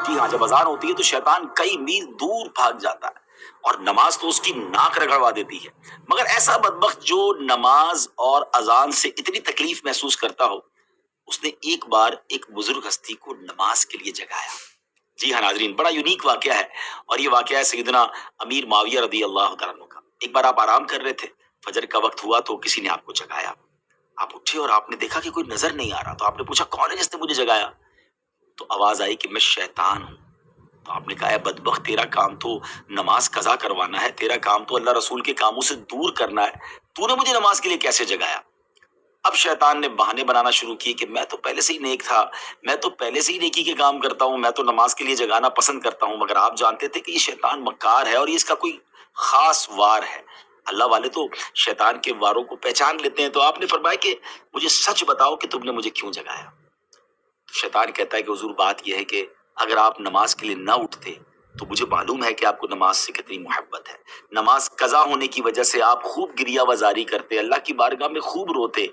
جی ہاں، جب اذان ہوتی ہے تو شیطان کئی میل دور بھاگ جاتا ہے اور نماز تو اس کی ناک رگڑوا دیتی ہے، مگر ایسا بدبخت جو نماز اور اذان سے اتنی تکلیف محسوس کرتا ہو، اس نے ایک بار ایک بزرگ ہستی کو نماز کے لیے جگایا۔ جی ہاں ناظرین، بڑا یونیک واقعہ ہے، اور یہ واقعہ ہے سیدنا امیر معاویہ رضی اللہ تعالیٰ عنہ کا۔ ایک بار آپ آرام کر رہے تھے، فجر کا وقت ہوا تو کسی نے آپ کو جگایا، آپ اٹھے اور آپ نے دیکھا کہ کوئی نظر نہیں آ رہا، تو آپ نے پوچھا کون ہے جس نے مجھے جگایا؟ تو آواز آئی کہ میں شیطان ہوں۔ تو آپ نے کہا ہے بدبخت، تیرا کام تو نماز قضا کروانا ہے، تیرا کام تو اللہ رسول کے کاموں سے دور کرنا ہے، تو نے مجھے نماز کے لیے کیسے جگایا؟ اب شیطان نے بہانے بنانا شروع کیے کہ میں تو پہلے سے ہی نیک تھا، میں تو پہلے سے ہی نیکی کے کام کرتا ہوں، میں تو نماز کے لیے جگانا پسند کرتا ہوں، مگر آپ جانتے تھے کہ یہ شیطان مکار ہے اور یہ اس کا کوئی خاص وار ہے۔ اللہ والے تو شیطان کے واروں کو پہچان لیتے ہیں۔ تو آپ نے فرمایا کہ مجھے سچ بتاؤ کہ تم نے مجھے کیوں جگایا؟ تو شیطان کہتا ہے کہ حضور بات یہ ہے کہ اگر آپ نماز کے لیے نہ اٹھتے تو مجھے معلوم ہے کہ آپ کو نماز سے کتنی محبت ہے، نماز قضا ہونے کی وجہ سے آپ خوب گریہ وزاری کرتے، اللہ کی بارگاہ میں خوب روتے،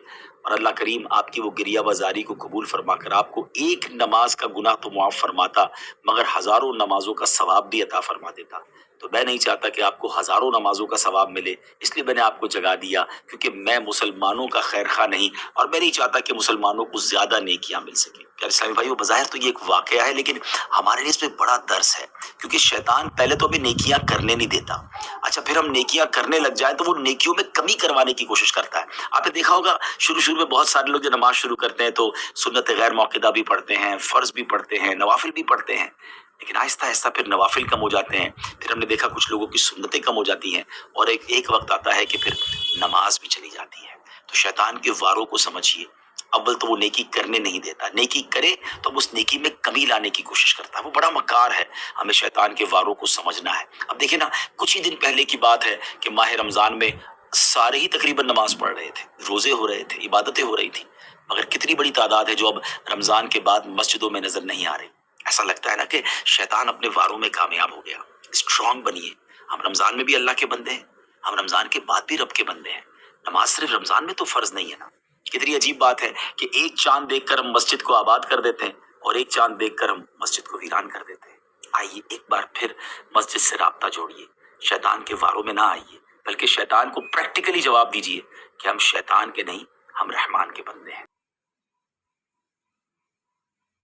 اور اللہ کریم آپ کی وہ گریہ وزاری کو قبول فرما کر آپ کو ایک نماز کا گناہ تو معاف فرماتا، مگر ہزاروں نمازوں کا ثواب بھی عطا فرما دیتا۔ تو میں نہیں چاہتا کہ آپ کو ہزاروں نمازوں کا ثواب ملے، اس لیے میں نے آپ کو جگا دیا، کیونکہ میں مسلمانوں کا خیر خواہ نہیں، اور میں نہیں چاہتا کہ مسلمانوں کو زیادہ نیکیاں مل سکیں۔ کیا اسلامی بھائیو، بظاہر تو یہ ایک واقعہ ہے، لیکن ہمارے لیے اس میں بڑا درس ہے، کیونکہ شیطان پہلے تو ہمیں نیکیاں کرنے نہیں دیتا، اچھا پھر ہم نیکیاں کرنے لگ جائیں تو وہ نیکیوں میں کمی کروانے کی کوشش کرتا ہے۔ آپ نے دیکھا ہوگا شروع میں بہت سارے لوگ جو نماز شروع کرتے ہیں تو سنت غیر موقدہ بھی پڑھتے ہیں، فرض بھی پڑھتے ہیں، نوافل بھی پڑھتے ہیں، لیکن آہستہ آہستہ پھر نوافل کم ہو جاتے ہیں، پھر ہم نے دیکھا کچھ لوگوں کی سنتیں کم ہو جاتی ہیں، اور ایک وقت آتا ہے کہ پھر نماز بھی چلی جاتی ہے۔ تو شیطان کے واروں کو سمجھیے، اول تو وہ نیکی کرنے نہیں دیتا، نیکی کرے تو اب اس نیکی میں کمی لانے کی کوشش کرتا ہے، وہ بڑا مکار ہے، ہمیں شیطان کے واروں کو سمجھنا ہے۔ اب دیکھیں نا، کچھ ہی دن پہلے کی بات ہے کہ ماہ رمضان میں سارے ہی تقریباً نماز پڑھ رہے تھے، روزے ہو رہے تھے، عبادتیں ہو رہی تھیں، مگر کتنی بڑی تعداد ہے جو اب رمضان کے بعد مسجدوں میں نظر نہیں آ رہی۔ ایسا لگتا ہے نا کہ شیطان اپنے واروں میں کامیاب ہو گیا۔ اسٹرانگ بنیے، ہم رمضان میں بھی اللہ کے بندے ہیں، ہم رمضان کے بعد بھی رب کے بندے ہیں، نماز صرف رمضان میں تو فرض نہیں ہے نا۔ کتنی عجیب بات ہے کہ ایک چاند دیکھ کر ہم مسجد کو آباد کر دیتے ہیں اور ایک چاند دیکھ کر ہم مسجد کو ویران کر دیتے ہیں۔ آئیے ایک بار پھر مسجد سے رابطہ جوڑیے، شیطان کے واروں میں نہ آئیے، بلکہ شیطان کو پریکٹیکلی جواب دیجیے کہ ہم شیطان کے نہیں، ہم رحمان کے بندے ہیں۔